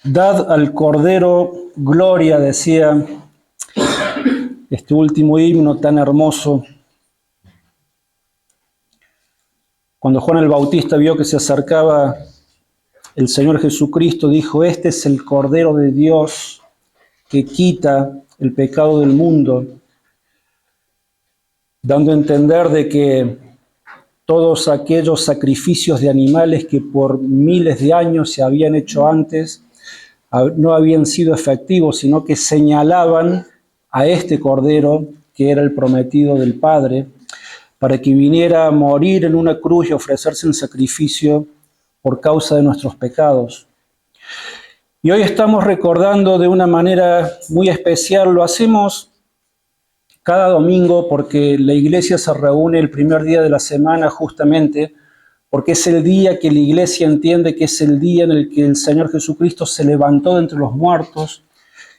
Dad al Cordero gloria, decía este último himno tan hermoso. Cuando Juan el Bautista vio que se acercaba el Señor Jesucristo, dijo: este es el Cordero de Dios que quita el pecado del mundo, dando a entender de que todos aquellos sacrificios de animales que por miles de años se habían hecho antes no habían sido efectivos, sino que señalaban a este Cordero que era el prometido del Padre, para que viniera a morir en una cruz y ofrecerse en sacrificio por causa de nuestros pecados. Y hoy estamos recordando de una manera muy especial, lo hacemos cada domingo porque la iglesia se reúne el primer día de la semana justamente porque es el día que la iglesia entiende que es el día en el que el Señor Jesucristo se levantó de entre los muertos,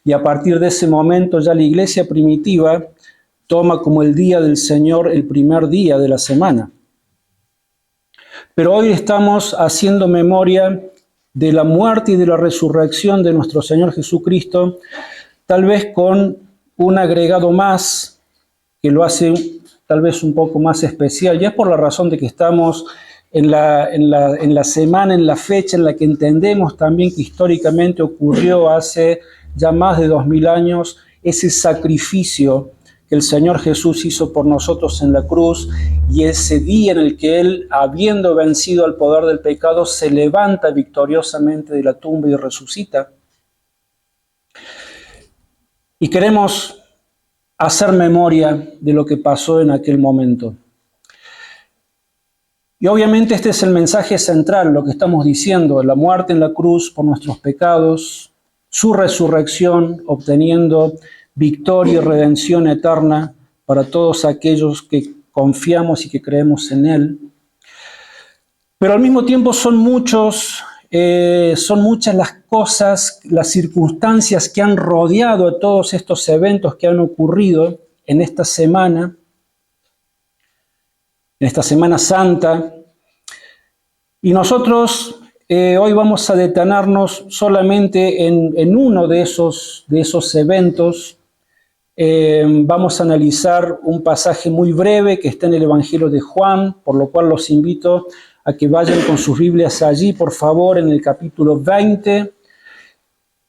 y a partir de ese momento ya la iglesia primitiva toma como el día del Señor el primer día de la semana. Pero hoy estamos haciendo memoria de la muerte y de la resurrección de nuestro Señor Jesucristo, tal vez con un agregado más que lo hace tal vez un poco más especial, ya por la razón de que estamos en la semana, en la fecha en la que entendemos también que históricamente ocurrió hace ya más de 2000 años ese sacrificio que el Señor Jesús hizo por nosotros en la cruz, y ese día en el que Él, habiendo vencido al poder del pecado, se levanta victoriosamente de la tumba y resucita. Y queremos hacer memoria de lo que pasó en aquel momento. Y obviamente este es el mensaje central, lo que estamos diciendo: la muerte en la cruz por nuestros pecados, su resurrección obteniendo victoria y redención eterna para todos aquellos que confiamos y que creemos en Él. Pero al mismo tiempo son muchas las cosas, las circunstancias que han rodeado a todos estos eventos que han ocurrido en esta Semana Santa. Y nosotros hoy vamos a detenernos solamente en uno de esos eventos. Vamos a analizar un pasaje muy breve que está en el Evangelio de Juan, por lo cual los invito a que vayan con sus Biblias allí, por favor, en el capítulo 20.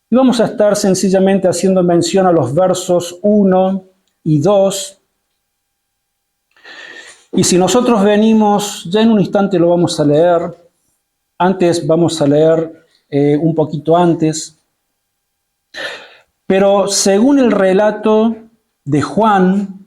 Y vamos a estar sencillamente haciendo mención a los versos 1 y 2. Y si nosotros venimos, ya en un instante lo vamos a leer, antes vamos a leer un poquito antes, pero según el relato de Juan,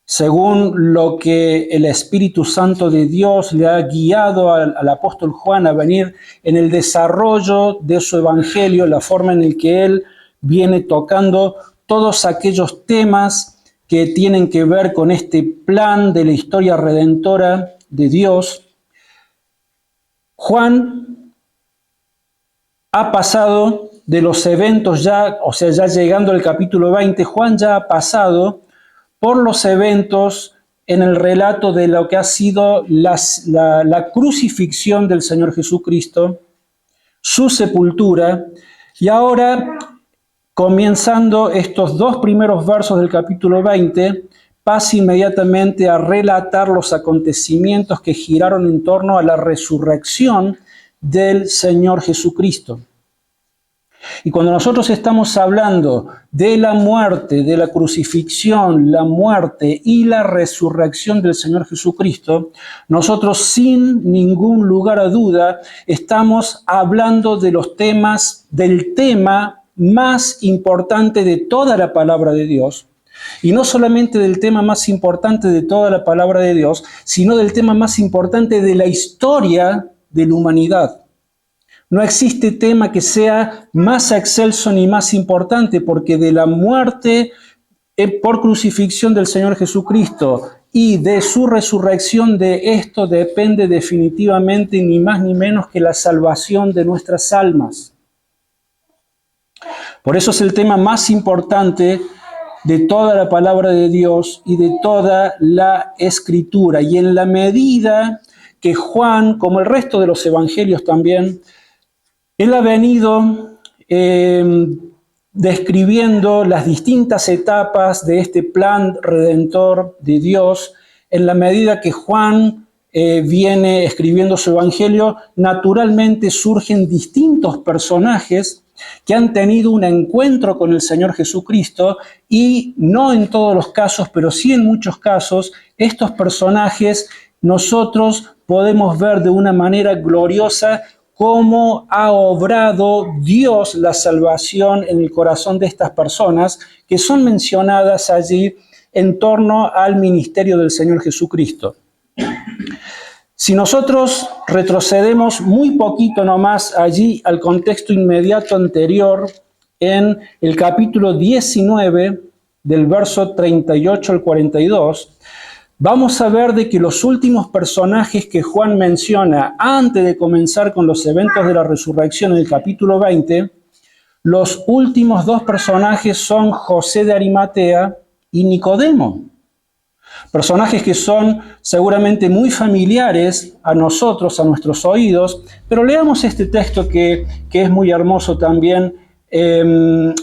según lo que el Espíritu Santo de Dios le ha guiado al apóstol Juan a venir en el desarrollo de su evangelio, la forma en la que él viene tocando todos aquellos temas que tienen que ver con este plan de la historia redentora de Dios, Juan ha pasado de los eventos ya, o sea, ya llegando al capítulo 20, Juan ya ha pasado por los eventos en el relato de lo que ha sido la crucifixión del Señor Jesucristo, su sepultura, y ahora, comenzando estos dos primeros versos del capítulo 20, pasa inmediatamente a relatar los acontecimientos que giraron en torno a la resurrección del Señor Jesucristo. Y cuando nosotros estamos hablando de la muerte, de la crucifixión, la muerte y la resurrección del Señor Jesucristo, nosotros sin ningún lugar a duda estamos hablando de del tema más importante de toda la palabra de Dios. Y no solamente del tema más importante de toda la palabra de Dios, sino del tema más importante de la historia de la humanidad. No existe tema que sea más excelso ni más importante, porque de la muerte por crucifixión del Señor Jesucristo y de su resurrección, de esto depende definitivamente ni más ni menos que la salvación de nuestras almas. Por eso es el tema más importante de toda la palabra de Dios y de toda la Escritura. Y en la medida que Juan, como el resto de los evangelios también, él ha venido describiendo las distintas etapas de este plan redentor de Dios. En la medida que Juan viene escribiendo su evangelio, naturalmente surgen distintos personajes que han tenido un encuentro con el Señor Jesucristo y no en todos los casos, pero sí en muchos casos, estos personajes nosotros podemos ver de una manera gloriosa cómo ha obrado Dios la salvación en el corazón de estas personas que son mencionadas allí en torno al ministerio del Señor Jesucristo. Si nosotros retrocedemos muy poquito nomás allí al contexto inmediato anterior, en el capítulo 19, del verso 38 al 42, vamos a ver de que los últimos personajes que Juan menciona antes de comenzar con los eventos de la resurrección en el capítulo 20, los últimos dos personajes son José de Arimatea y Nicodemo. Personajes que son seguramente muy familiares a nosotros, a nuestros oídos, pero leamos este texto que es muy hermoso también.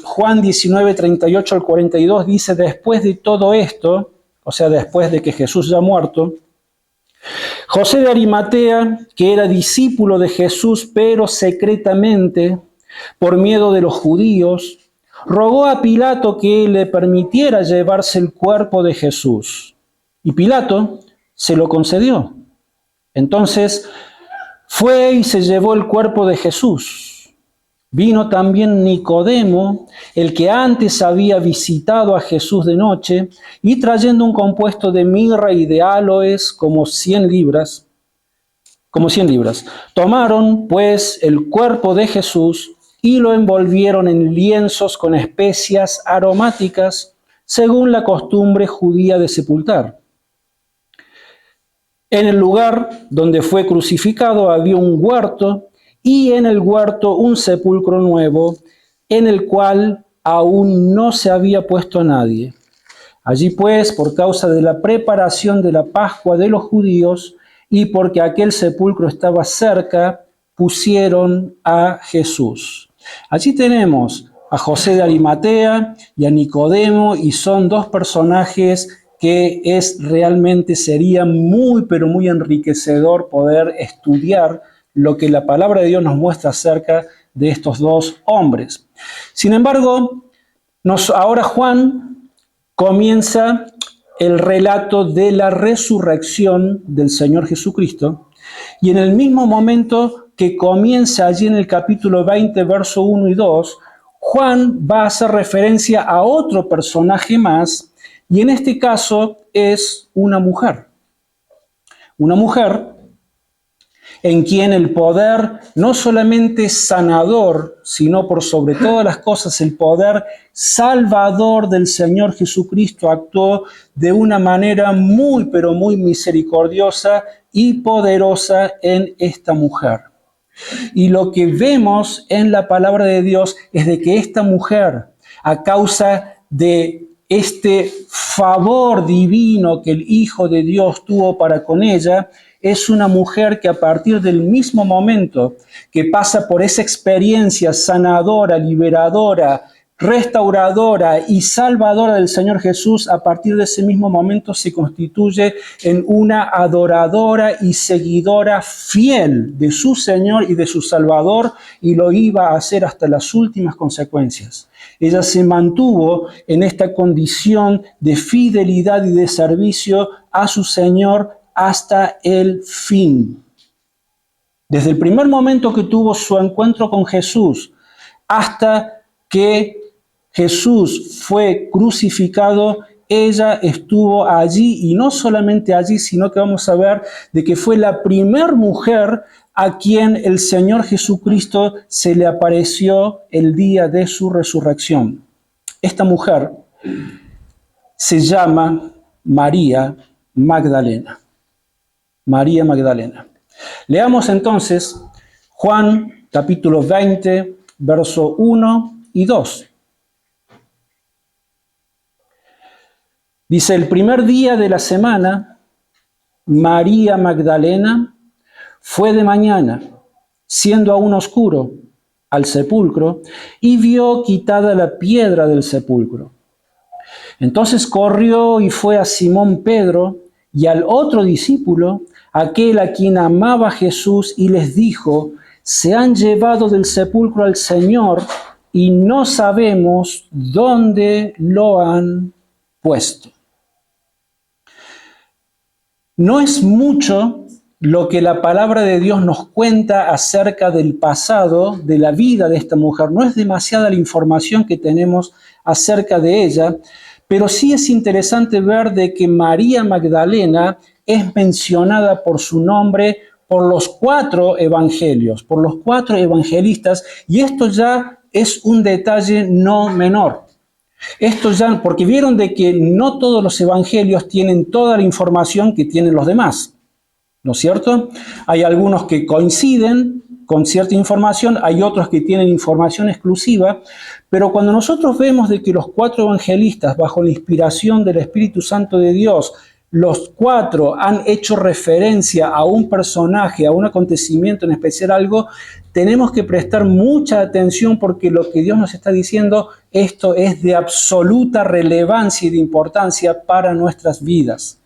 Juan 19, 38 al 42 dice: después de todo esto, o sea, después de que Jesús ya ha muerto, José de Arimatea, que era discípulo de Jesús, pero secretamente, por miedo de los judíos, rogó a Pilato que le permitiera llevarse el cuerpo de Jesús. Y Pilato se lo concedió. Entonces fue y se llevó el cuerpo de Jesús. Vino también Nicodemo, el que antes había visitado a Jesús de noche, y trayendo un compuesto de mirra y de áloes como 100 libras. Tomaron, pues, el cuerpo de Jesús y lo envolvieron en lienzos con especias aromáticas, según la costumbre judía de sepultar. En el lugar donde fue crucificado había un huerto, y en el huerto un sepulcro nuevo, en el cual aún no se había puesto nadie. Allí pues, por causa de la preparación de la Pascua de los judíos, y porque aquel sepulcro estaba cerca, pusieron a Jesús. Allí tenemos a José de Arimatea y a Nicodemo, y son dos personajes que realmente sería muy, pero muy enriquecedor poder estudiar lo que la palabra de Dios nos muestra acerca de estos dos hombres. Sin embargo, ahora Juan comienza el relato de la resurrección del Señor Jesucristo, y en el mismo momento que comienza allí en el capítulo 20, verso 1 y 2, Juan va a hacer referencia a otro personaje más, y en este caso es una mujer. Una mujer en quien el poder, no solamente sanador, sino por sobre todas las cosas, el poder salvador del Señor Jesucristo actuó de una manera muy, pero muy misericordiosa y poderosa en esta mujer. Y lo que vemos en la palabra de Dios es de que esta mujer, a causa de este favor divino que el Hijo de Dios tuvo para con ella, es una mujer que a partir del mismo momento que pasa por esa experiencia sanadora, liberadora, restauradora y salvadora del Señor Jesús, a partir de ese mismo momento se constituye en una adoradora y seguidora fiel de su Señor y de su Salvador, y lo iba a hacer hasta las últimas consecuencias. Ella se mantuvo en esta condición de fidelidad y de servicio a su Señor hasta el fin. Desde el primer momento que tuvo su encuentro con Jesús hasta que Jesús fue crucificado, ella estuvo allí, y no solamente allí, sino que vamos a ver de que fue la primer mujer a quien el Señor Jesucristo se le apareció el día de su resurrección. Esta mujer se llama María Magdalena. María Magdalena. Leamos entonces Juan capítulo 20, verso 1 y 2. Dice: el primer día de la semana, María Magdalena fue de mañana, siendo aún oscuro, al sepulcro y vio quitada la piedra del sepulcro. Entonces corrió y fue a Simón Pedro y al otro discípulo, aquel a quien amaba Jesús, y les dijo: se han llevado del sepulcro al Señor y no sabemos dónde lo han puesto. No es mucho lo que la palabra de Dios nos cuenta acerca del pasado, de la vida de esta mujer. No es demasiada la información que tenemos acerca de ella, pero sí es interesante ver de que María Magdalena es mencionada por su nombre por los 4 evangelios, por los 4 evangelistas, y esto ya es un detalle no menor. Esto ya, porque vieron de que no todos los evangelios tienen toda la información que tienen los demás, ¿no es cierto? Hay algunos que coinciden con cierta información, hay otros que tienen información exclusiva, pero cuando nosotros vemos de que los 4 evangelistas, bajo la inspiración del Espíritu Santo de Dios, los 4 han hecho referencia a un personaje, a un acontecimiento en especial, algo, tenemos que prestar mucha atención, porque lo que Dios nos está diciendo, esto es de absoluta relevancia y de importancia para nuestras vidas.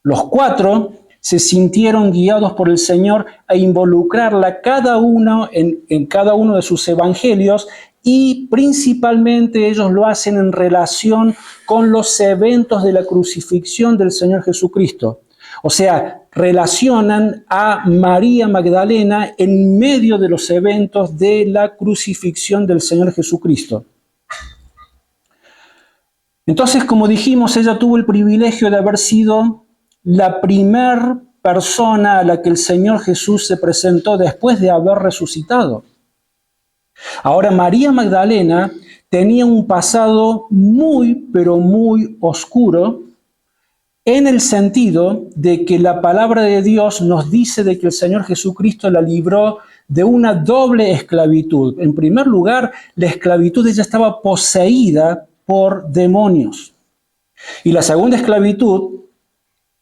Los 4 se sintieron guiados por el Señor a involucrarla cada uno en cada uno de sus evangelios, y principalmente ellos lo hacen en relación con los eventos de la crucifixión del Señor Jesucristo. O sea, relacionan a María Magdalena en medio de los eventos de la crucifixión del Señor Jesucristo. Entonces, como dijimos, ella tuvo el privilegio de haber sido la primer persona a la que el Señor Jesús se presentó después de haber resucitado. Ahora, María Magdalena tenía un pasado muy, pero muy oscuro, en el sentido de que la palabra de Dios nos dice de que el Señor Jesucristo la libró de una doble esclavitud. En primer lugar, la esclavitud, ella estaba poseída por demonios. Y la segunda esclavitud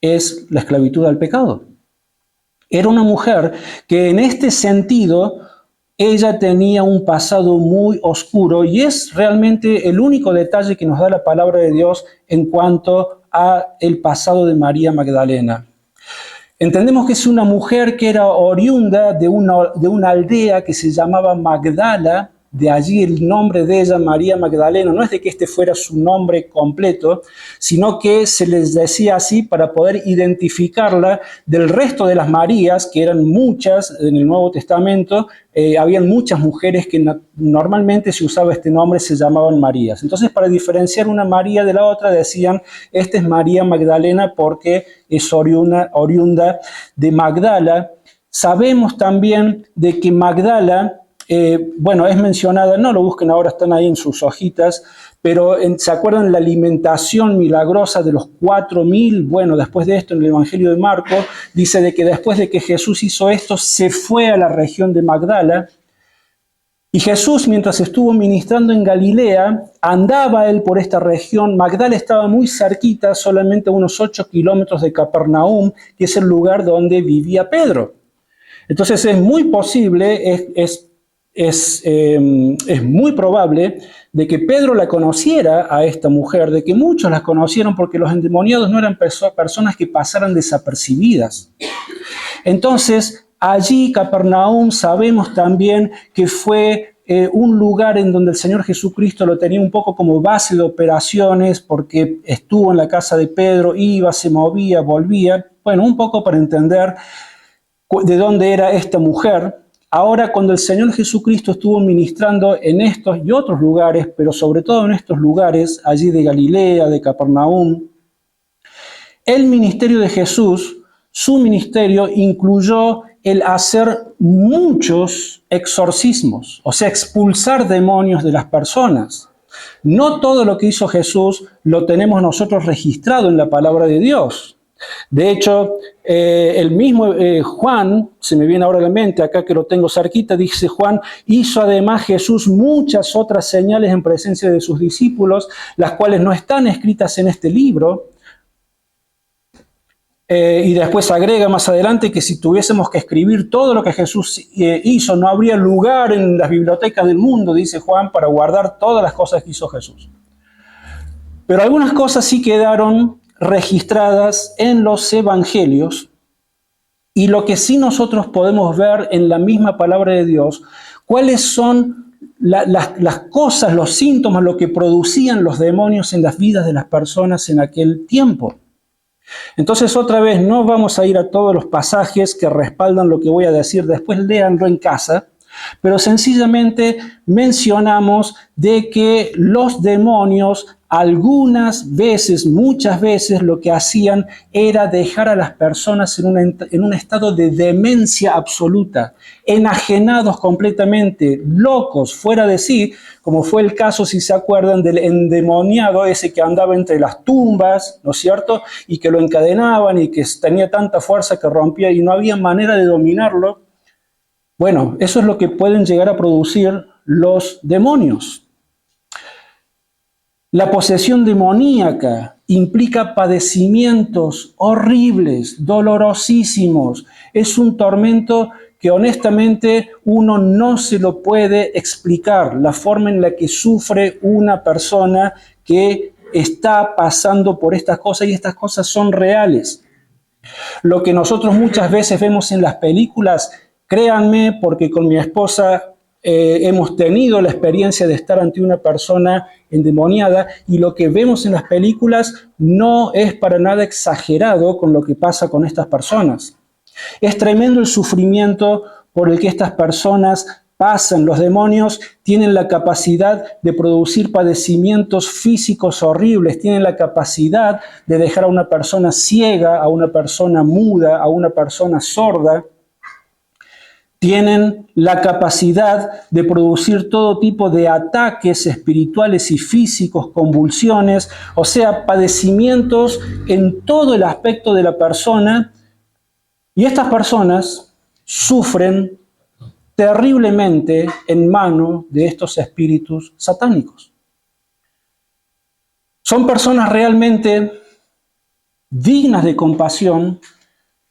es la esclavitud al pecado. Era una mujer que en este sentido ella tenía un pasado muy oscuro, y es realmente el único detalle que nos da la palabra de Dios en cuanto a el pasado de María Magdalena. Entendemos que es una mujer que era oriunda de una aldea que se llamaba Magdala, de allí el nombre de ella, María Magdalena. No es de que este fuera su nombre completo, sino que se les decía así para poder identificarla del resto de las Marías, que eran muchas en el Nuevo Testamento. Habían muchas mujeres que normalmente se usaba este nombre, se llamaban Marías. Entonces, para diferenciar una María de la otra, decían, esta es María Magdalena porque es oriunda de Magdala. Sabemos también de que Magdala, es mencionada, no lo busquen ahora, están ahí en sus hojitas, pero ¿se acuerdan la alimentación milagrosa de los 4.000? Bueno, después de esto en el Evangelio de Marco dice de que después de que Jesús hizo esto, se fue a la región de Magdala, y Jesús, mientras estuvo ministrando en Galilea, andaba él por esta región. Magdala estaba muy cerquita, solamente a unos 8 kilómetros de Capernaum, que es el lugar donde vivía Pedro. Entonces es muy posible, es muy probable de que Pedro la conociera a esta mujer, de que muchos la conocieron, porque los endemoniados no eran personas que pasaran desapercibidas. Entonces, allí, Capernaum, sabemos también que fue un lugar en donde el Señor Jesucristo lo tenía un poco como base de operaciones, porque estuvo en la casa de Pedro, iba, se movía, volvía. Bueno, un poco para entender de dónde era esta mujer. Ahora, cuando el Señor Jesucristo estuvo ministrando en estos y otros lugares, pero sobre todo en estos lugares, allí de Galilea, de Capernaum, el ministerio de Jesús, su ministerio incluyó el hacer muchos exorcismos, o sea, expulsar demonios de las personas. No todo lo que hizo Jesús lo tenemos nosotros registrado en la palabra de Dios. De hecho, el mismo Juan, se me viene ahora a la mente, acá que lo tengo cerquita, dice Juan, hizo además Jesús muchas otras señales en presencia de sus discípulos, las cuales no están escritas en este libro. Y después agrega más adelante que si tuviésemos que escribir todo lo que Jesús hizo, no habría lugar en las bibliotecas del mundo, dice Juan, para guardar todas las cosas que hizo Jesús. Pero algunas cosas sí quedaron registradas en los evangelios, y lo que sí nosotros podemos ver en la misma palabra de Dios, cuáles son las cosas, los síntomas, lo que producían los demonios en las vidas de las personas en aquel tiempo. Entonces, otra vez, no vamos a ir a todos los pasajes que respaldan lo que voy a decir, después léanlo en casa, pero sencillamente mencionamos de que los demonios algunas veces, muchas veces, lo que hacían era dejar a las personas en un estado de demencia absoluta, enajenados completamente, locos, fuera de sí, como fue el caso, si se acuerdan, del endemoniado ese que andaba entre las tumbas, ¿no es cierto?, y que lo encadenaban y que tenía tanta fuerza que rompía y no había manera de dominarlo. Bueno, eso es lo que pueden llegar a producir los demonios. La posesión demoníaca implica padecimientos horribles, dolorosísimos. Es un tormento que honestamente uno no se lo puede explicar, la forma en la que sufre una persona que está pasando por estas cosas, y estas cosas son reales. Lo que nosotros muchas veces vemos en las películas, créanme, porque con mi esposa hemos tenido la experiencia de estar ante una persona endemoniada, y lo que vemos en las películas no es para nada exagerado con lo que pasa con estas personas. Es tremendo el sufrimiento por el que estas personas pasan. Los demonios tienen la capacidad de producir padecimientos físicos horribles, tienen la capacidad de dejar a una persona ciega, a una persona muda, a una persona sorda. Tienen la capacidad de producir todo tipo de ataques espirituales y físicos, convulsiones, o sea, padecimientos en todo el aspecto de la persona. Y estas personas sufren terriblemente en manos de estos espíritus satánicos. Son personas realmente dignas de compasión,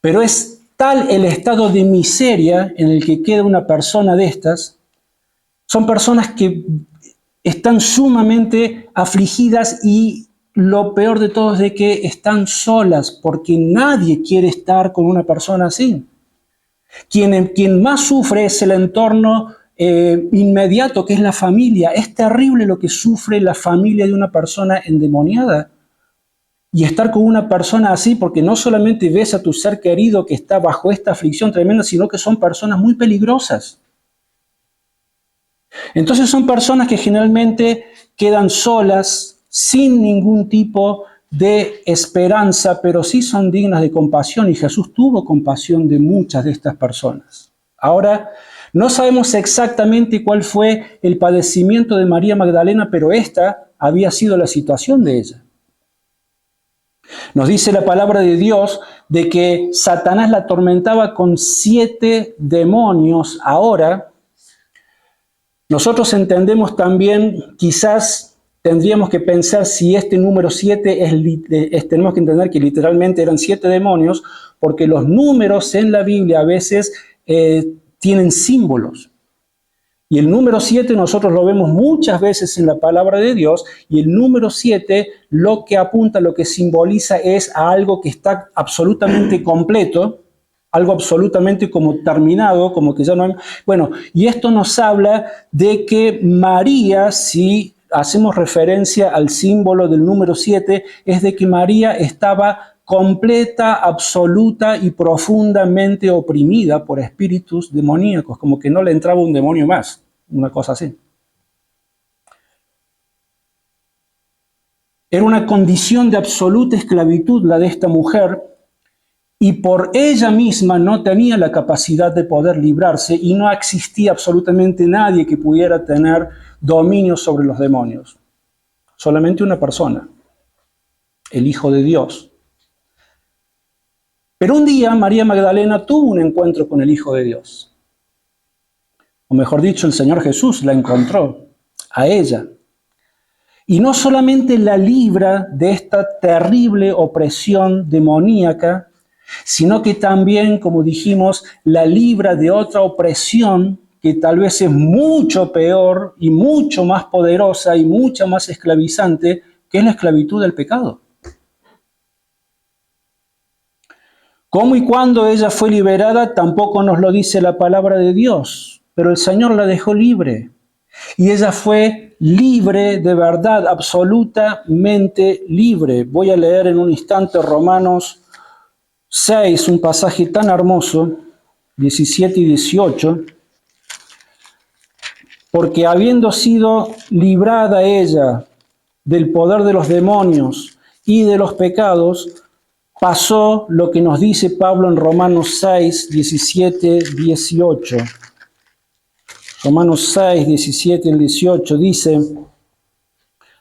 pero es tal el estado de miseria en el que queda una persona de estas. Son personas que están sumamente afligidas, y lo peor de todo es de que están solas, porque nadie quiere estar con una persona así. Quien más sufre es el entorno inmediato, que es la familia. Es terrible lo que sufre la familia de una persona endemoniada. Y estar con una persona así, porque no solamente ves a tu ser querido que está bajo esta aflicción tremenda, sino que son personas muy peligrosas. Entonces son personas que generalmente quedan solas, sin ningún tipo de esperanza, pero sí son dignas de compasión, y Jesús tuvo compasión de muchas de estas personas. Ahora, no sabemos exactamente cuál fue el padecimiento de María Magdalena, pero esta había sido la situación de ella. Nos dice la palabra de Dios de que Satanás la atormentaba con 7 demonios. Ahora, nosotros entendemos también, quizás tendríamos que pensar si este número 7 tenemos que entender que literalmente eran 7 demonios, porque los números en la Biblia a veces tienen símbolos. Y el número 7 nosotros lo vemos muchas veces en la palabra de Dios, y el número 7 lo que apunta, lo que simboliza es a algo que está absolutamente completo, algo absolutamente como terminado, como que ya no hay... Bueno, y esto nos habla de que María, si hacemos referencia al símbolo del número 7, es de que María estaba completa, absoluta y profundamente oprimida por espíritus demoníacos, como que no le entraba un demonio más, una cosa así. Era una condición de absoluta esclavitud la de esta mujer, y por ella misma no tenía la capacidad de poder librarse, y no existía absolutamente nadie que pudiera tener dominio sobre los demonios. Solamente una persona, el Hijo de Dios. Pero un día María Magdalena tuvo un encuentro con el Hijo de Dios. O mejor dicho, el Señor Jesús la encontró a ella. Y no solamente la libra de esta terrible opresión demoníaca, sino que también, como dijimos, la libra de otra opresión que tal vez es mucho peor y mucho más poderosa y mucho más esclavizante, que es la esclavitud del pecado. ¿Cómo y cuándo ella fue liberada? Tampoco nos lo dice la palabra de Dios, pero el Señor la dejó libre. Y ella fue libre de verdad, absolutamente libre. Voy a leer en un instante Romanos 6, un pasaje tan hermoso, 17 y 18. Porque habiendo sido librada ella del poder de los demonios y de los pecados, pasó lo que nos dice Pablo en Romanos 6, 17, 18. Romanos 6, 17 y 18 dice,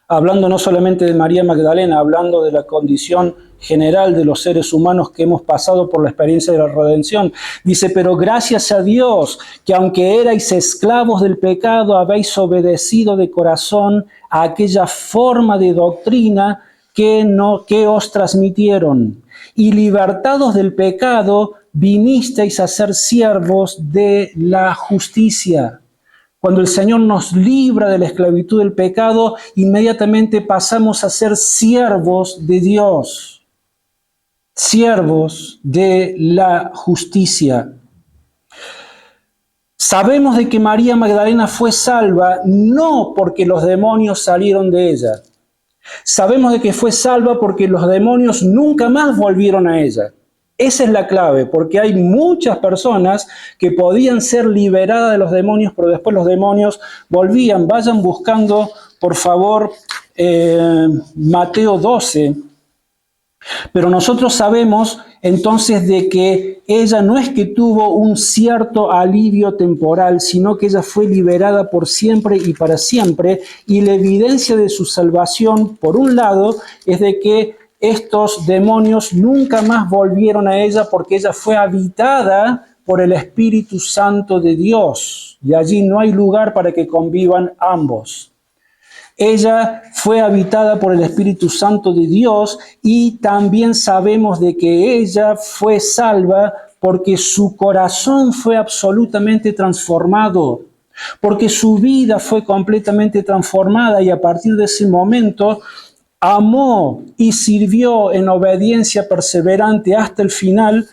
hablando no solamente de María Magdalena, hablando de la condición general de los seres humanos que hemos pasado por la experiencia de la redención, dice, pero gracias a Dios, que aunque erais esclavos del pecado, habéis obedecido de corazón a aquella forma de doctrina que os transmitieron, y libertados del pecado, vinisteis a ser siervos de la justicia. Cuando el Señor nos libra de la esclavitud del pecado, inmediatamente pasamos a ser siervos de Dios, siervos de la justicia. Sabemos de que María Magdalena fue salva no porque los demonios salieron de ella. Sabemos de que fue salva porque los demonios nunca más volvieron a ella. Esa es la clave, porque hay muchas personas que podían ser liberadas de los demonios, pero después los demonios volvían. Vayan buscando, por favor, Mateo 12. Pero nosotros sabemos entonces de que ella no es que tuvo un cierto alivio temporal, sino que ella fue liberada por siempre y para siempre. Y la evidencia de su salvación, por un lado, es de que estos demonios nunca más volvieron a ella porque ella fue habitada por el Espíritu Santo de Dios. Y allí no hay lugar para que convivan ambos. Ella fue habitada por el Espíritu Santo de Dios y también sabemos de que ella fue salva porque su corazón fue absolutamente transformado, porque su vida fue completamente transformada y a partir de ese momento amó y sirvió en obediencia perseverante hasta el final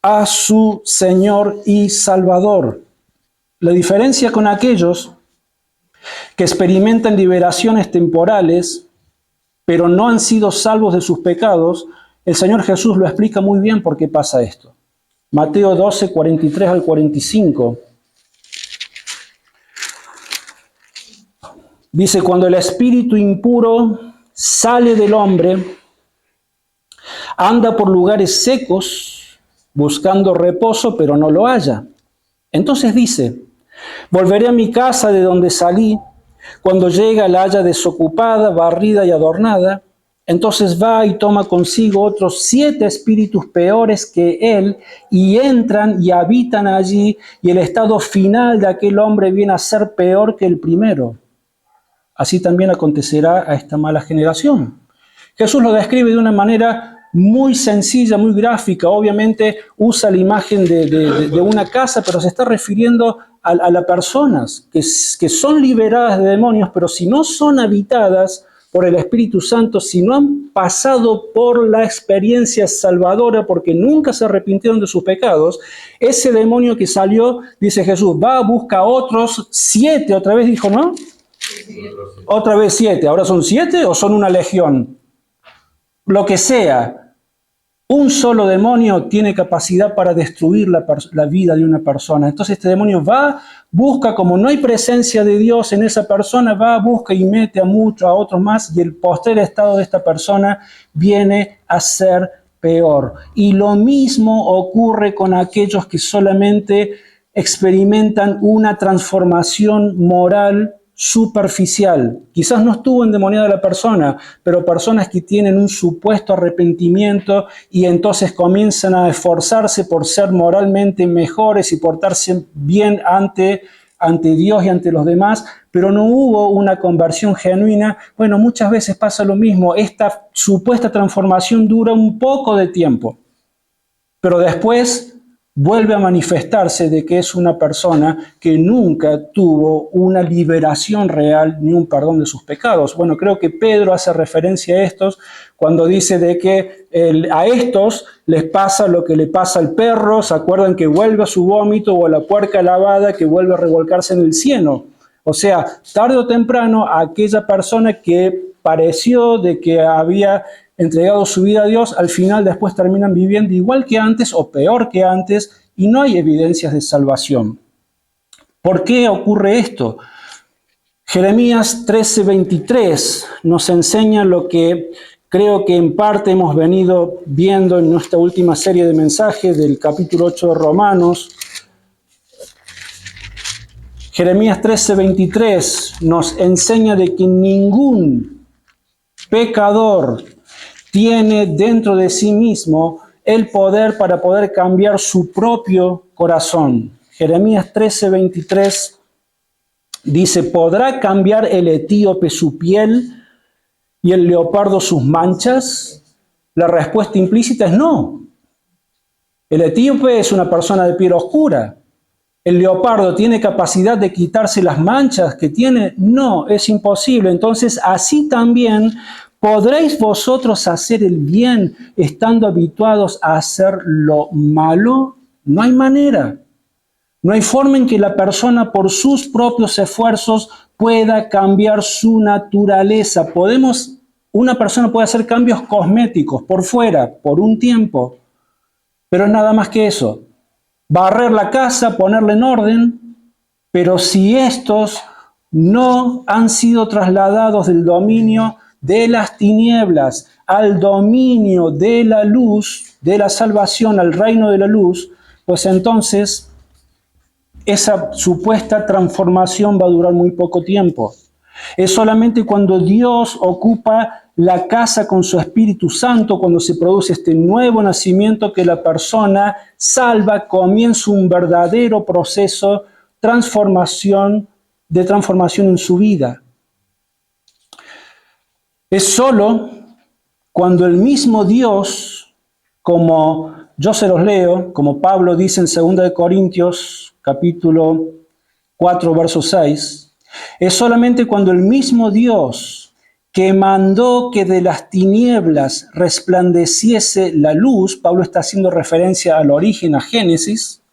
a su Señor y Salvador. La diferencia con aquellos que experimentan liberaciones temporales, pero no han sido salvos de sus pecados, el Señor Jesús lo explica muy bien por qué pasa esto. Mateo 12, 43 al 45. Dice, cuando el espíritu impuro sale del hombre, anda por lugares secos, buscando reposo, pero no lo halla. Entonces dice, volveré a mi casa de donde salí. Cuando llega la halla desocupada, barrida y adornada, entonces va y toma consigo otros 7 espíritus peores que él y entran y habitan allí, y el estado final de aquel hombre viene a ser peor que el primero. Así también acontecerá a esta mala generación. Jesús lo describe de una manera muy sencilla, muy gráfica. Obviamente usa la imagen de una casa, pero se está refiriendo a las personas que son liberadas de demonios, pero si no son habitadas por el Espíritu Santo, si no han pasado por la experiencia salvadora porque nunca se arrepintieron de sus pecados, ese demonio que salió, dice Jesús, va, busca otros 7, otra vez dijo, ¿no? Otra vez 7, ¿ahora son 7 o son una legión? Lo que sea. Un solo demonio tiene capacidad para destruir la vida de una persona. Entonces este demonio va, busca, como no hay presencia de Dios en esa persona, va, busca y mete a otros más, y el posterior estado de esta persona viene a ser peor. Y lo mismo ocurre con aquellos que solamente experimentan una transformación moral superficial. Quizás no estuvo endemoniada la persona, pero personas que tienen un supuesto arrepentimiento y entonces comienzan a esforzarse por ser moralmente mejores y portarse bien ante Dios y ante los demás, pero no hubo una conversión genuina. Bueno, muchas veces pasa lo mismo. Esta supuesta transformación dura un poco de tiempo. pero después vuelve a manifestarse de que es una persona que nunca tuvo una liberación real ni un perdón de sus pecados. Bueno, creo que Pedro hace referencia a estos cuando dice de que a estos les pasa lo que le pasa al perro, ¿se acuerdan? Que vuelve a su vómito, o a la puerca lavada que vuelve a revolcarse en el cieno. O sea, tarde o temprano, aquella persona que pareció de que había entregado su vida a Dios, al final después terminan viviendo igual que antes o peor que antes, y no hay evidencias de salvación. ¿Por qué ocurre esto? Jeremías 13:23 nos enseña lo que creo que en parte hemos venido viendo en nuestra última serie de mensajes del capítulo 8 de Romanos. Jeremías 13:23 nos enseña de que ningún pecador tiene dentro de sí mismo el poder para poder cambiar su propio corazón. Jeremías 13:23 dice: ¿podrá cambiar el etíope su piel y el leopardo sus manchas? La respuesta implícita es no. El etíope es una persona de piel oscura. ¿El leopardo tiene capacidad de quitarse las manchas que tiene? No, es imposible. Entonces, así también ¿podréis vosotros hacer el bien estando habituados a hacer lo malo? No hay manera. No hay forma en que la persona por sus propios esfuerzos pueda cambiar su naturaleza. Una persona puede hacer cambios cosméticos por fuera, por un tiempo, pero es nada más que eso. Barrer la casa, ponerla en orden, pero si estos no han sido trasladados del dominio de las tinieblas al dominio de la luz, de la salvación, al reino de la luz, pues entonces esa supuesta transformación va a durar muy poco tiempo. Es solamente cuando Dios ocupa la casa con su Espíritu Santo, cuando se produce este nuevo nacimiento, que la persona salva, comienza un verdadero proceso de transformación en su vida. Es solo cuando el mismo Dios, como yo se los leo, como Pablo dice en 2 Corintios capítulo 4, verso 6, es solamente cuando el mismo Dios que mandó que de las tinieblas resplandeciese la luz, Pablo está haciendo referencia al origen, a Génesis,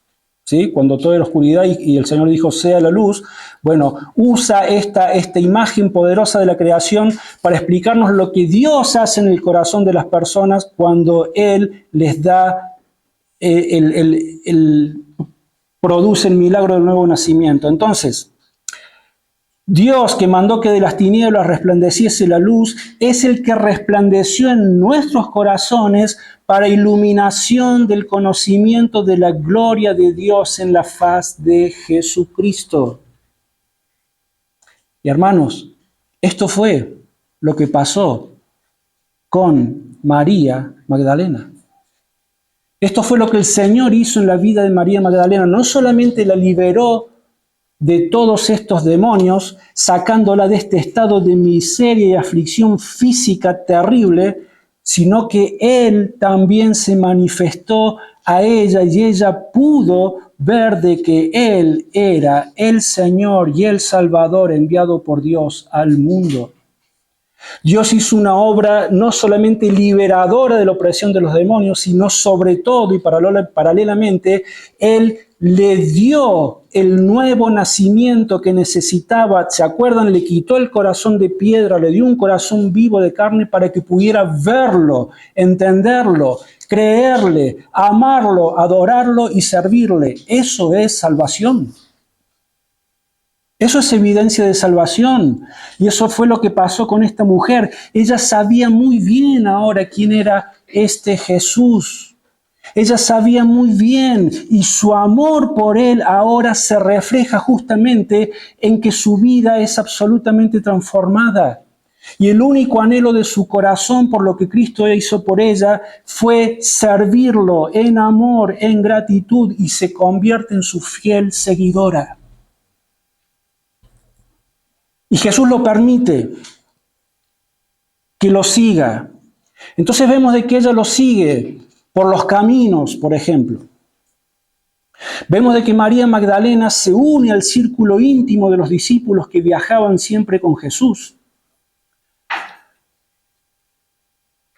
¿sí? Cuando todo era oscuridad y el Señor dijo sea la luz, bueno, usa esta imagen poderosa de la creación para explicarnos lo que Dios hace en el corazón de las personas cuando Él les da, produce el milagro del nuevo nacimiento. Entonces, Dios que mandó que de las tinieblas resplandeciese la luz, es el que resplandeció en nuestros corazones para iluminación del conocimiento de la gloria de Dios en la faz de Jesucristo. Y hermanos, esto fue lo que pasó con María Magdalena. Esto fue lo que el Señor hizo en la vida de María Magdalena. No solamente la liberó de todos estos demonios, sacándola de este estado de miseria y aflicción física terrible, sino que Él también se manifestó a ella y ella pudo ver de que Él era el Señor y el Salvador enviado por Dios al mundo. Dios hizo una obra no solamente liberadora de la opresión de los demonios, sino sobre todo y paralelamente, Él le dio el nuevo nacimiento que necesitaba. ¿Se acuerdan? Le quitó el corazón de piedra, le dio un corazón vivo de carne para que pudiera verlo, entenderlo, creerle, amarlo, adorarlo y servirle. Eso es salvación. Eso es evidencia de salvación. Y eso fue lo que pasó con esta mujer. Ella sabía muy bien ahora quién era este Jesús. Ella sabía muy bien y su amor por Él ahora se refleja justamente en que su vida es absolutamente transformada. Y el único anhelo de su corazón por lo que Cristo hizo por ella fue servirlo en amor, en gratitud, y se convierte en su fiel seguidora. Y Jesús lo permite, que lo siga. Entonces vemos de que ella lo sigue. por los caminos, por ejemplo. Vemos de que María Magdalena se une al círculo íntimo de los discípulos que viajaban siempre con Jesús.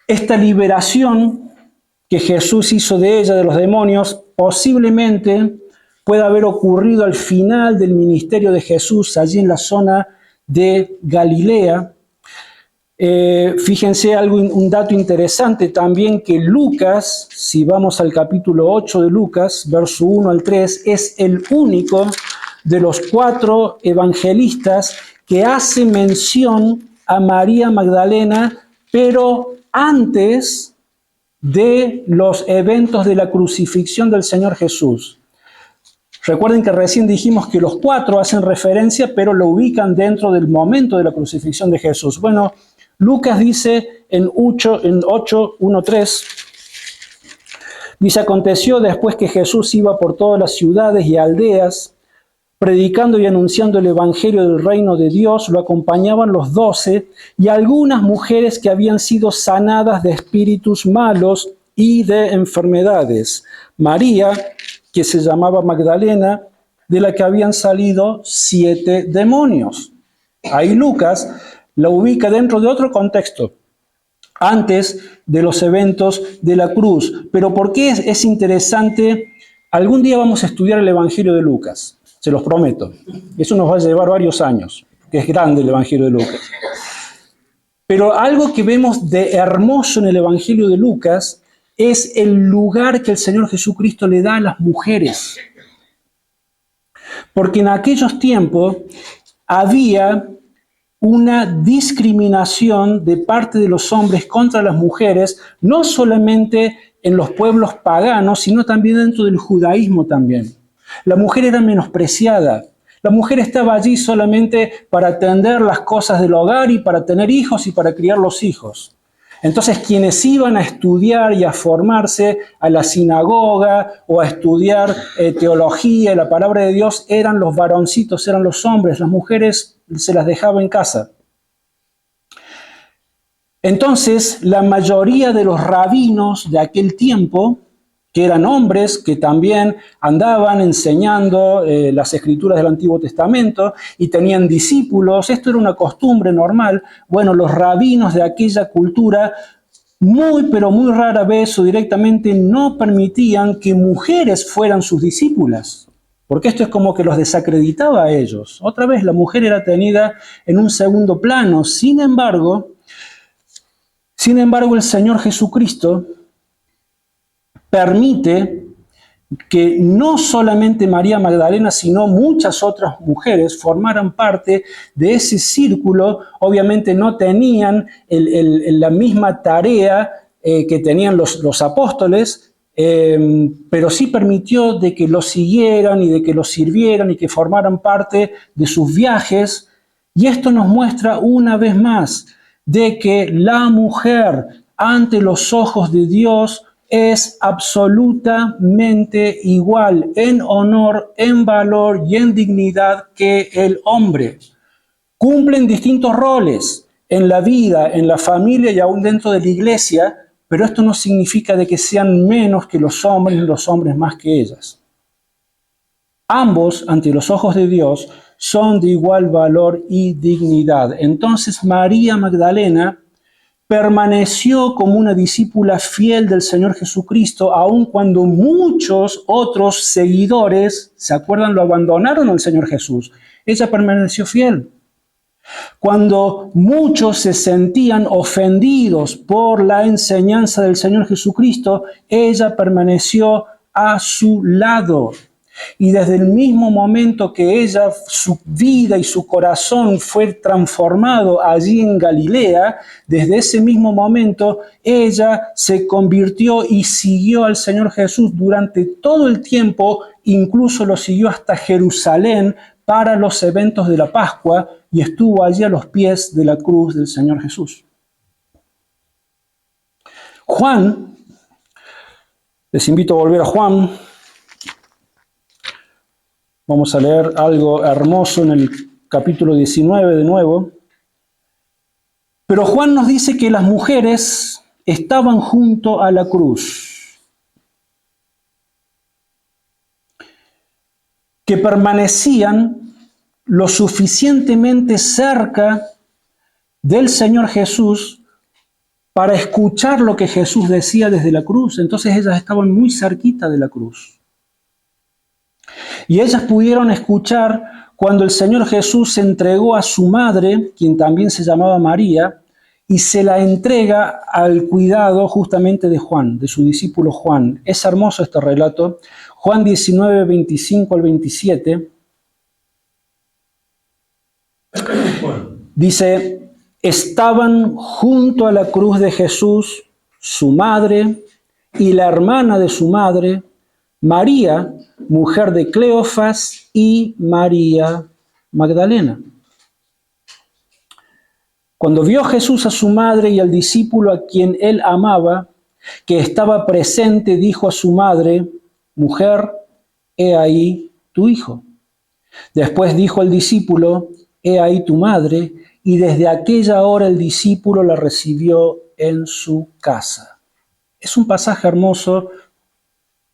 Esta liberación que Jesús hizo de ella, de los demonios, posiblemente pueda haber ocurrido al final del ministerio de Jesús, allí en la zona de Galilea. Fíjense un dato interesante también, que Lucas, si vamos al capítulo 8 de Lucas, verso 1 al 3, es el único de los 4 evangelistas que hace mención a María Magdalena, pero antes de los eventos de la crucifixión del Señor Jesús. Recuerden que recién dijimos que los 4 hacen referencia, pero lo ubican dentro del momento de la crucifixión de Jesús. Bueno, Lucas dice en 8:1-3, dice: aconteció después que Jesús iba por todas las ciudades y aldeas, predicando y anunciando el evangelio del reino de Dios, lo acompañaban los 12 y algunas mujeres que habían sido sanadas de espíritus malos y de enfermedades. María, que se llamaba Magdalena, de la que habían salido 7 demonios. Ahí Lucas la ubica dentro de otro contexto, antes de los eventos de la cruz. Pero ¿por qué es interesante? Algún día vamos a estudiar el Evangelio de Lucas, se los prometo. Eso nos va a llevar varios años, que es grande el Evangelio de Lucas. Pero algo que vemos de hermoso en el Evangelio de Lucas es el lugar que el Señor Jesucristo le da a las mujeres. Porque en aquellos tiempos había una discriminación de parte de los hombres contra las mujeres, no solamente en los pueblos paganos, sino también dentro del judaísmo también. La mujer era menospreciada. La mujer estaba allí solamente para atender las cosas del hogar y para tener hijos y para criar los hijos. Entonces, quienes iban a estudiar y a formarse a la sinagoga o a estudiar teología y la palabra de Dios eran los varoncitos, eran los hombres. Las mujeres se las dejaba en casa. Entonces, la mayoría de los rabinos de aquel tiempo, que eran hombres que también andaban enseñando las escrituras del Antiguo Testamento y tenían discípulos, esto era una costumbre normal. Bueno, los rabinos de aquella cultura muy, pero muy rara vez o directamente no permitían que mujeres fueran sus discípulas, porque esto es como que los desacreditaba a ellos. Otra vez, la mujer era tenida en un segundo plano. Sin embargo, el Señor Jesucristo permite que no solamente María Magdalena, sino muchas otras mujeres formaran parte de ese círculo. Obviamente no tenían la misma tarea que tenían los apóstoles, pero sí permitió de que los siguieran y de que los sirvieran y que formaran parte de sus viajes. Y esto nos muestra una vez más de que la mujer ante los ojos de Dios es absolutamente igual en honor, en valor y en dignidad que el hombre. Cumplen distintos roles en la vida, en la familia y aún dentro de la iglesia, pero esto no significa de que sean menos que los hombres ni los hombres más que ellas. Ambos, ante los ojos de Dios, son de igual valor y dignidad. Entonces María Magdalena permaneció como una discípula fiel del Señor Jesucristo, aun cuando muchos otros seguidores, ¿se acuerdan?, lo abandonaron al Señor Jesús. Ella permaneció fiel. Cuando muchos se sentían ofendidos por la enseñanza del Señor Jesucristo, ella permaneció a su lado. Y desde el mismo momento que ella, su vida y su corazón fue transformado allí en Galilea, desde ese mismo momento ella se convirtió y siguió al Señor Jesús durante todo el tiempo, incluso lo siguió hasta Jerusalén para los eventos de la Pascua y estuvo allí a los pies de la cruz del Señor Jesús. Juan, les invito a volver a Juan. Vamos a leer algo hermoso en el capítulo 19 de nuevo. Pero Juan nos dice que las mujeres estaban junto a la cruz. que permanecían lo suficientemente cerca del Señor Jesús para escuchar lo que Jesús decía desde la cruz. Entonces ellas estaban muy cerquita de la cruz. Y ellas pudieron escuchar cuando el Señor Jesús se entregó a su madre, quien también se llamaba María, y se la entrega al cuidado justamente de Juan, de su discípulo Juan. Es hermoso este relato. Juan 19, 25 al 27. Dice, estaban junto a la cruz de Jesús su madre y la hermana de su madre, María, mujer de Cleofas, y María Magdalena. Cuando vio Jesús a su madre y al discípulo a quien él amaba, que estaba presente, dijo a su madre, mujer, he ahí tu hijo. Después dijo al discípulo, he ahí tu madre, y desde aquella hora el discípulo la recibió en su casa. Es un pasaje hermoso,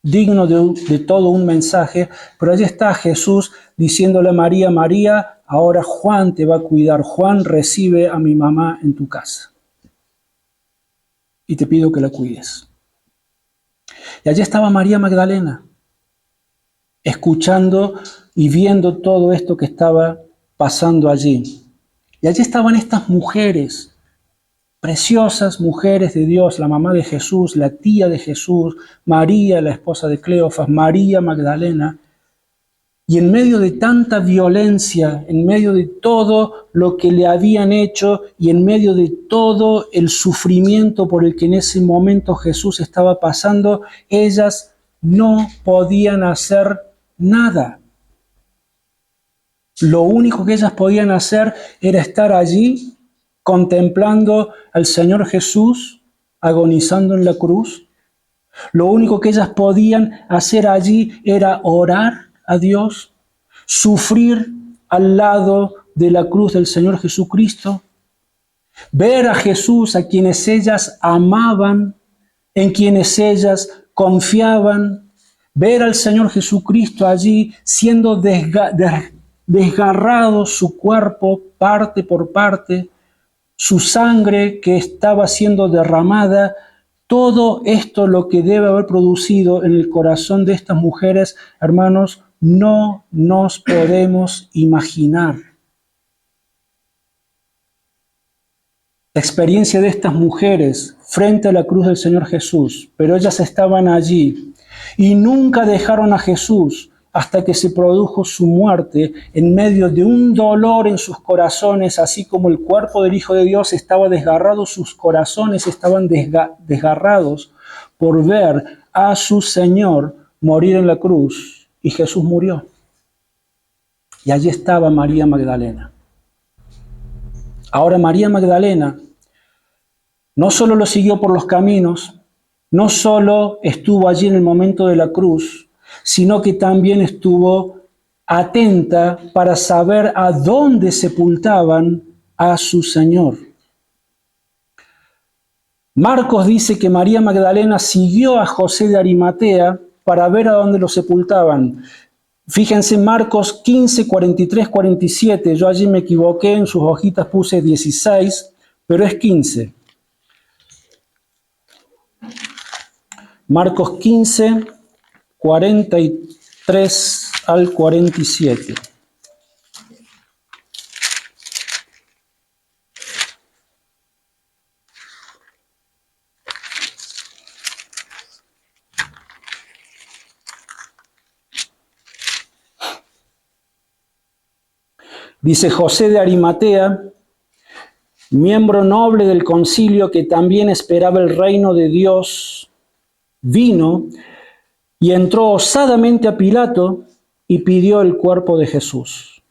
digno de todo un mensaje, pero allí está Jesús diciéndole a María, María, ahora Juan te va a cuidar, Juan recibe a mi mamá en tu casa. Y te pido que la cuides. Y allí estaba María Magdalena, escuchando y viendo todo esto que estaba pasando allí. Y allí estaban estas mujeres, preciosas mujeres de Dios, la mamá de Jesús, la tía de Jesús, María, la esposa de Cleofas, María Magdalena. Y en medio de tanta violencia, en medio de todo lo que le habían hecho y en medio de todo el sufrimiento por el que en ese momento Jesús estaba pasando, ellas no podían hacer nada. Lo único que ellas podían hacer era estar allí contemplando al Señor Jesús agonizando en la cruz. Lo único que ellas podían hacer allí era orar a Dios, sufrir al lado de la cruz del Señor Jesucristo, ver a Jesús a quienes ellas amaban, en quienes ellas confiaban, ver al Señor Jesucristo allí siendo desgarrado su cuerpo parte por parte, su sangre que estaba siendo derramada. Todo esto lo que debe haber producido en el corazón de estas mujeres, hermanos, no nos podemos imaginar. La experiencia de estas mujeres frente a la cruz del Señor Jesús, pero ellas estaban allí y nunca dejaron a Jesús hasta que se produjo su muerte en medio de un dolor en sus corazones, así como el cuerpo del Hijo de Dios estaba desgarrado, sus corazones estaban desgarrados por ver a su Señor morir en la cruz, y Jesús murió. Y allí estaba María Magdalena. Ahora María Magdalena no solo lo siguió por los caminos, no solo estuvo allí en el momento de la cruz, sino que también estuvo atenta para saber a dónde sepultaban a su Señor. Marcos dice que María Magdalena siguió a José de Arimatea para ver a dónde lo sepultaban. Fíjense, Marcos 15, 43, 47. Yo allí me equivoqué, en sus hojitas puse 16, pero es 15. Marcos 15, 43 al 47. Dice José de Arimatea, miembro noble del concilio que también esperaba el reino de Dios, vino y entró osadamente a Pilato y pidió el cuerpo de Jesús.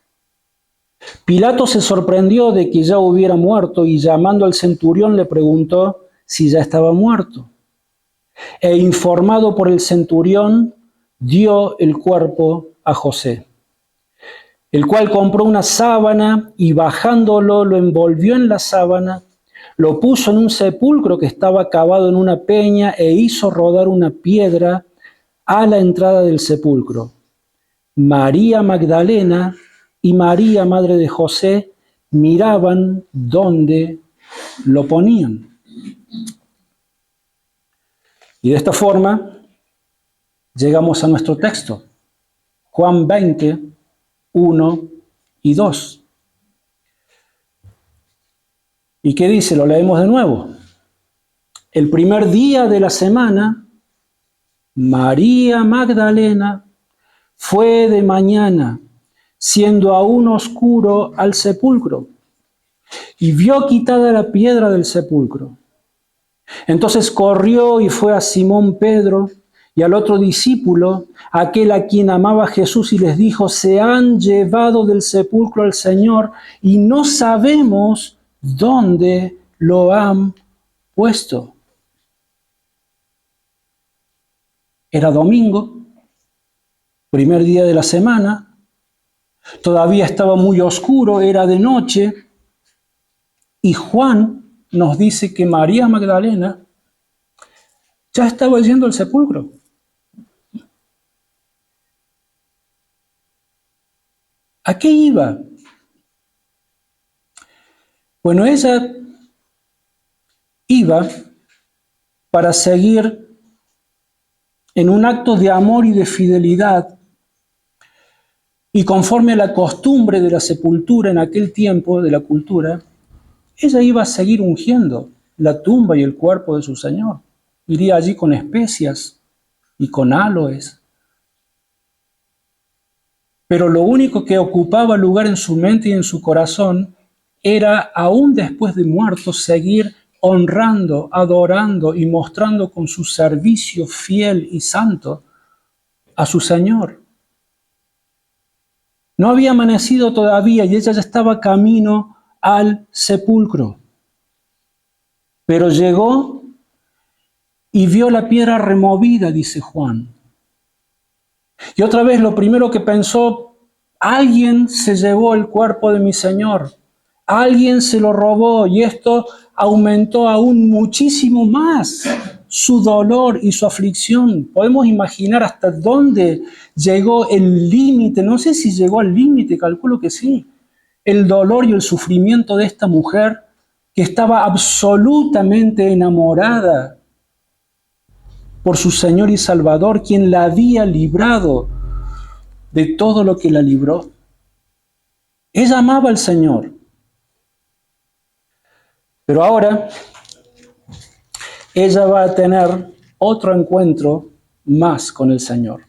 Pilato se sorprendió de que ya hubiera muerto y llamando al centurión le preguntó si ya estaba muerto. E informado por el centurión, dio el cuerpo a José, el cual compró una sábana y bajándolo lo envolvió en la sábana, lo puso en un sepulcro que estaba cavado en una peña e hizo rodar una piedra a la entrada del sepulcro. María Magdalena y María, madre de José, miraban dónde lo ponían. Y de esta forma llegamos a nuestro texto, Juan 20, 1 y 2. ¿Y qué dice? Lo leemos de nuevo. El primer día de la semana, María Magdalena fue de mañana, siendo aún oscuro, al sepulcro, y vio quitada la piedra del sepulcro. Entonces corrió y fue a Simón Pedro y al otro discípulo, aquel a quien amaba Jesús, y les dijo: se han llevado del sepulcro al Señor y no sabemos dónde lo han puesto. Era domingo, primer día de la semana, todavía estaba muy oscuro, era de noche, y Juan nos dice que María Magdalena ya estaba yendo al sepulcro. ¿A qué iba? Bueno, ella iba para seguir en un acto de amor y de fidelidad, y conforme a la costumbre de la sepultura en aquel tiempo, de la cultura, ella iba a seguir ungiendo la tumba y el cuerpo de su Señor. Iría allí con especias y con aloes. Pero lo único que ocupaba lugar en su mente y en su corazón era, aún después de muerto, seguir honrando, adorando y mostrando con su servicio fiel y santo a su Señor. No había amanecido todavía y ella ya estaba camino al sepulcro. Pero llegó y vio la piedra removida, dice Juan. Y otra vez lo primero que pensó: alguien se llevó el cuerpo de mi Señor, alguien se lo robó, y esto aumentó aún muchísimo más su dolor y su aflicción. Podemos imaginar hasta dónde llegó el límite, no sé si llegó al límite, calculo que sí, el dolor y el sufrimiento de esta mujer que estaba absolutamente enamorada por su Señor y Salvador, quien la había librado de todo lo que la libró. Ella amaba al Señor. Pero ahora ella va a tener otro encuentro más con el Señor,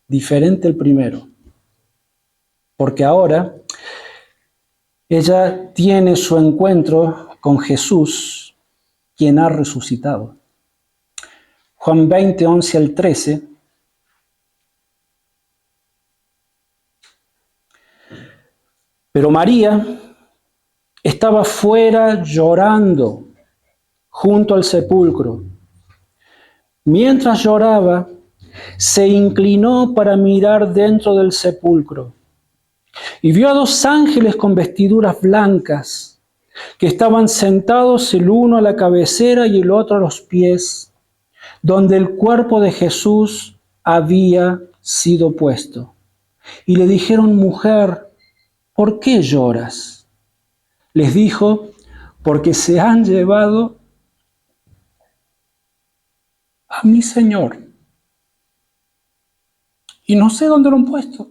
diferente al primero. Porque ahora ella tiene su encuentro con Jesús, quien ha resucitado. Juan 20, 11 al 13. Pero María estaba fuera llorando junto al sepulcro. Mientras lloraba, se inclinó para mirar dentro del sepulcro y vio a dos ángeles con vestiduras blancas que estaban sentados, el uno a la cabecera y el otro a los pies, donde el cuerpo de Jesús había sido puesto. Y le dijeron: mujer, ¿por qué lloras? Les dijo: porque se han llevado a mi Señor y no sé dónde lo han puesto.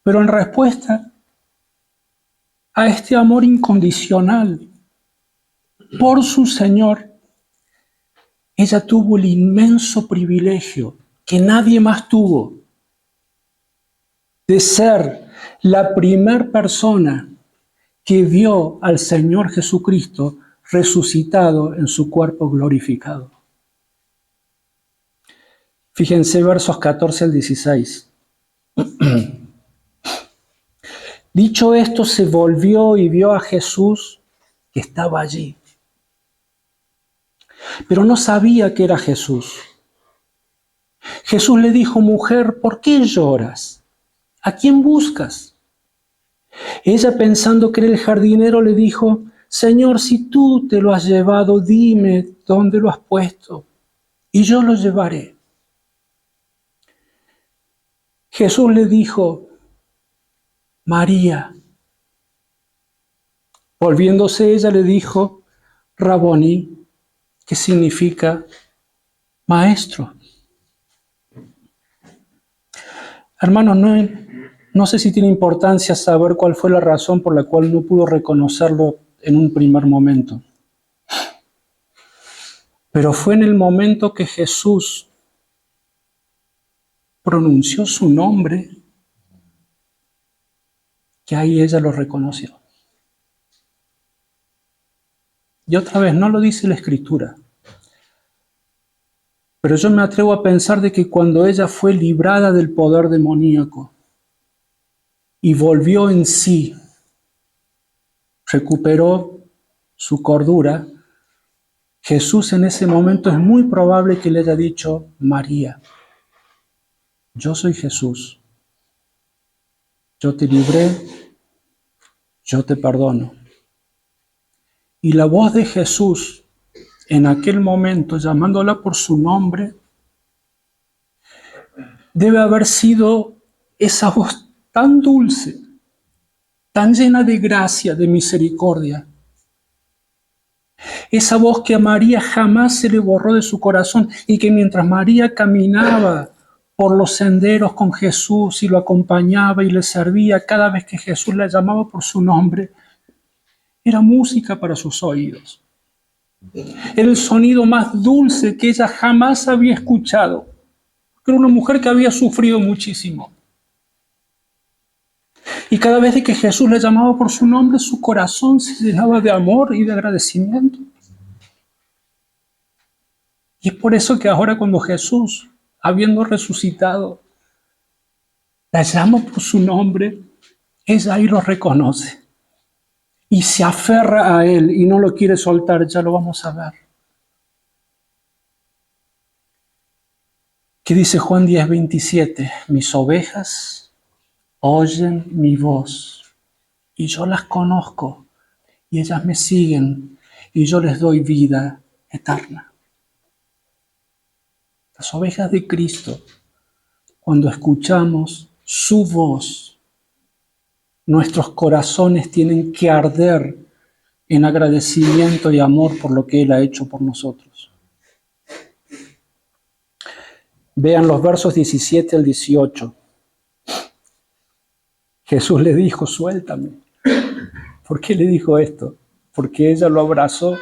Pero en respuesta a este amor incondicional por su Señor, ella tuvo el inmenso privilegio que nadie más tuvo de ser la primer persona que vio al Señor Jesucristo resucitado en su cuerpo glorificado. Fíjense versos 14 al 16. Dicho esto, se volvió y vio a Jesús que estaba allí. Pero no sabía que era Jesús. Jesús le dijo: mujer, ¿por qué lloras? ¿A quién buscas? Ella, pensando que era el jardinero, le dijo: Señor, si tú te lo has llevado, dime dónde lo has puesto, y yo lo llevaré. Jesús le dijo: María. Volviéndose ella le dijo: Raboni, que significa maestro. Hermanos, no sé si tiene importancia saber cuál fue la razón por la cual no pudo reconocerlo en un primer momento. Pero fue en el momento que Jesús pronunció su nombre que ahí ella lo reconoció. Y otra vez, no lo dice la Escritura. Pero yo me atrevo a pensar de que cuando ella fue librada del poder demoníaco y volvió en sí, recuperó su cordura, Jesús en ese momento es muy probable que le haya dicho: María, yo soy Jesús, yo te libré, yo te perdono. Y la voz de Jesús en aquel momento, llamándola por su nombre, debe haber sido esa voz tan dulce, tan llena de gracia, de misericordia. Esa voz que a María jamás se le borró de su corazón y que mientras María caminaba por los senderos con Jesús y lo acompañaba y le servía, cada vez que Jesús la llamaba por su nombre, era música para sus oídos. Era el sonido más dulce que ella jamás había escuchado. Era una mujer que había sufrido muchísimo. Y cada vez que Jesús la llamaba por su nombre, su corazón se llenaba de amor y de agradecimiento. Y es por eso que ahora cuando Jesús, habiendo resucitado, la llama por su nombre, ella ahí lo reconoce. Y se aferra a él y no lo quiere soltar, ya lo vamos a ver. ¿Qué dice Juan 10:27? Mis ovejas oyen mi voz y yo las conozco y ellas me siguen y yo les doy vida eterna. Las ovejas de Cristo, cuando escuchamos su voz, nuestros corazones tienen que arder en agradecimiento y amor por lo que Él ha hecho por nosotros. Vean los versos 17 al 18. Jesús le dijo: suéltame. ¿Por qué le dijo esto? Porque ella lo abrazó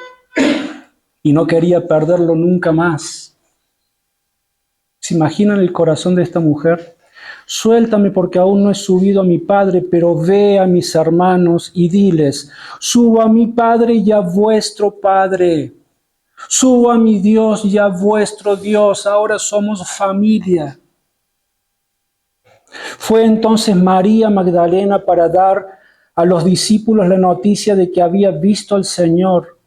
y no quería perderlo nunca más. ¿Se imaginan el corazón de esta mujer? Suéltame porque aún no he subido a mi Padre, pero ve a mis hermanos y diles: subo a mi Padre y a vuestro Padre. Subo a mi Dios y a vuestro Dios. Ahora somos familia. Fue entonces María Magdalena para dar a los discípulos la noticia de que había visto al Señor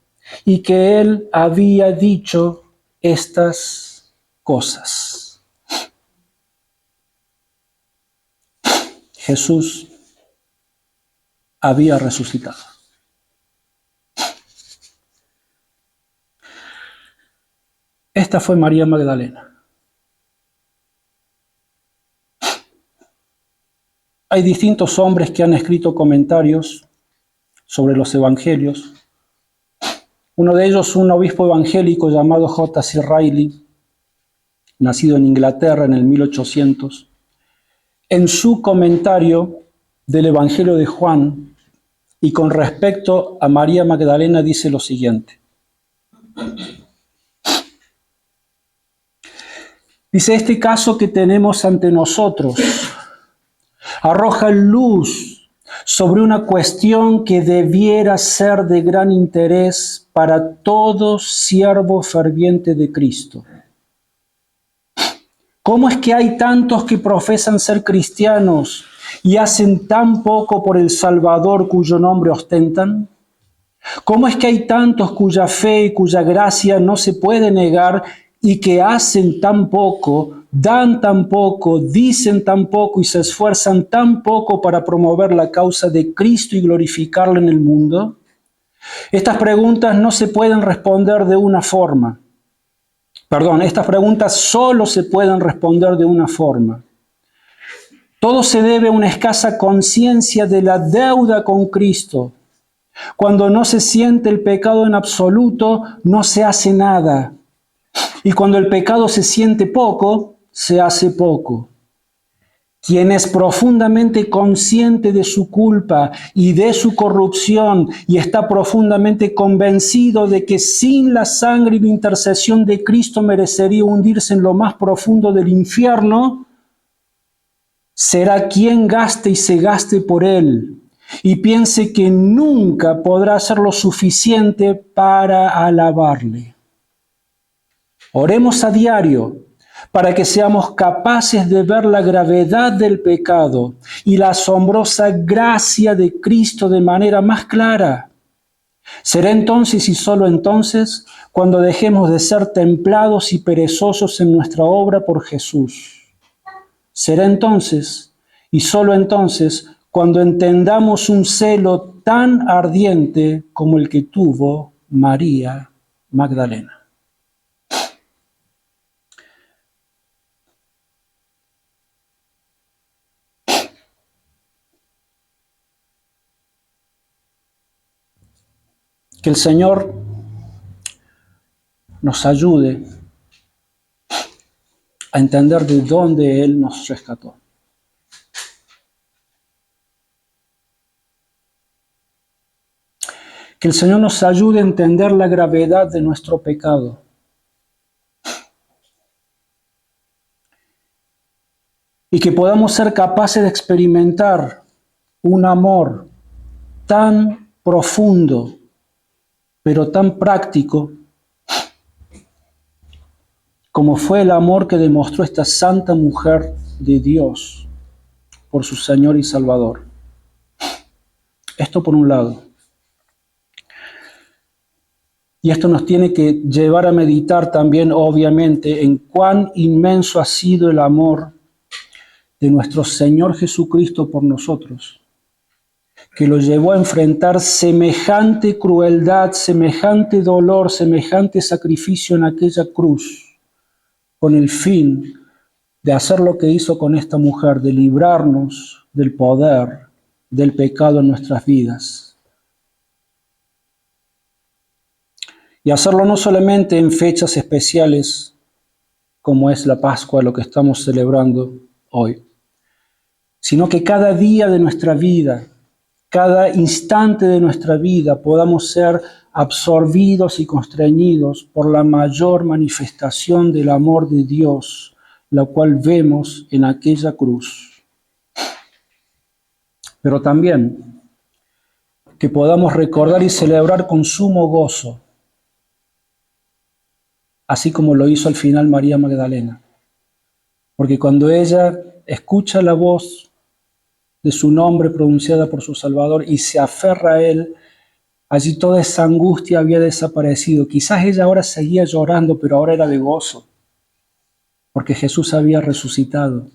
y que Él había dicho estas cosas. Jesús había resucitado. Esta fue María Magdalena. Hay distintos hombres que han escrito comentarios sobre los evangelios. Uno de ellos, un obispo evangélico llamado J.C. Riley, nacido en Inglaterra en el 1800, en su comentario del Evangelio de Juan y con respecto a María Magdalena dice lo siguiente. Dice: este caso que tenemos ante nosotros arroja luz sobre una cuestión que debiera ser de gran interés para todo siervo ferviente de Cristo. ¿Cómo es que hay tantos que profesan ser cristianos y hacen tan poco por el Salvador cuyo nombre ostentan? ¿Cómo es que hay tantos cuya fe y cuya gracia no se puede negar y que hacen tan poco dan tan poco, dicen tan poco y se esfuerzan tan poco para promover la causa de Cristo y glorificarlo en el mundo? Estas preguntas no se pueden responder de una forma. Estas preguntas solo se pueden responder de una forma. Todo se debe a una escasa conciencia de la deuda con Cristo. Cuando no se siente el pecado en absoluto, no se hace nada. Y cuando el pecado se siente poco, se hace poco. Quien es profundamente consciente de su culpa y de su corrupción y está profundamente convencido de que sin la sangre y la intercesión de Cristo merecería hundirse en lo más profundo del infierno, será quien gaste y se gaste por él y piense que nunca podrá hacer lo suficiente para alabarle. Oremos a diario para que seamos capaces de ver la gravedad del pecado y la asombrosa gracia de Cristo de manera más clara. Será entonces y solo entonces cuando dejemos de ser templados y perezosos en nuestra obra por Jesús. Será entonces y solo entonces cuando entendamos un celo tan ardiente como el que tuvo María Magdalena. Que el Señor nos ayude a entender de dónde Él nos rescató. Que el Señor nos ayude a entender la gravedad de nuestro pecado. Y que podamos ser capaces de experimentar un amor tan profundo, pero tan práctico, como fue el amor que demostró esta santa mujer de Dios por su Señor y Salvador. Esto por un lado. Y esto nos tiene que llevar a meditar también, obviamente, en cuán inmenso ha sido el amor de nuestro Señor Jesucristo por nosotros, que lo llevó a enfrentar semejante crueldad, semejante dolor, semejante sacrificio en aquella cruz, con el fin de hacer lo que hizo con esta mujer, de librarnos del poder del pecado en nuestras vidas. Y hacerlo no solamente en fechas especiales, como es la Pascua, lo que estamos celebrando hoy, sino que cada día de nuestra vida, cada instante de nuestra vida, podamos ser absorbidos y constreñidos por la mayor manifestación del amor de Dios, la cual vemos en aquella cruz. Pero también que podamos recordar y celebrar con sumo gozo, así como lo hizo al final María Magdalena. Porque cuando ella escucha la voz de su nombre pronunciada por su Salvador y se aferra a Él, allí toda esa angustia había desaparecido. Quizás ella ahora seguía llorando, pero ahora era de gozo, porque Jesús había resucitado.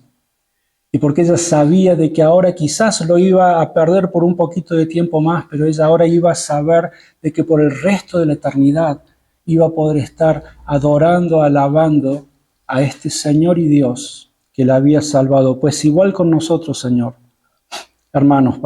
Y porque ella sabía de que ahora quizás lo iba a perder por un poquito de tiempo más, pero ella ahora iba a saber de que por el resto de la eternidad iba a poder estar adorando, alabando a este Señor y Dios que la había salvado. Pues igual con nosotros, hermanos,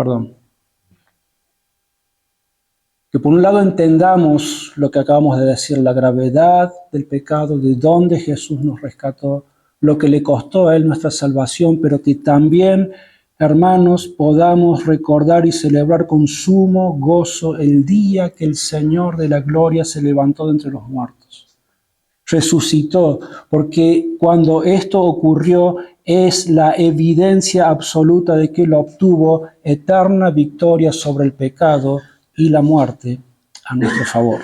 que por un lado entendamos lo que acabamos de decir, la gravedad del pecado, de dónde Jesús nos rescató, lo que le costó a Él nuestra salvación, pero que también, hermanos, podamos recordar y celebrar con sumo gozo el día que el Señor de la gloria se levantó de entre los muertos. Resucitó, porque cuando esto ocurrió es la evidencia absoluta de que Él obtuvo eterna victoria sobre el pecado y la muerte a nuestro favor.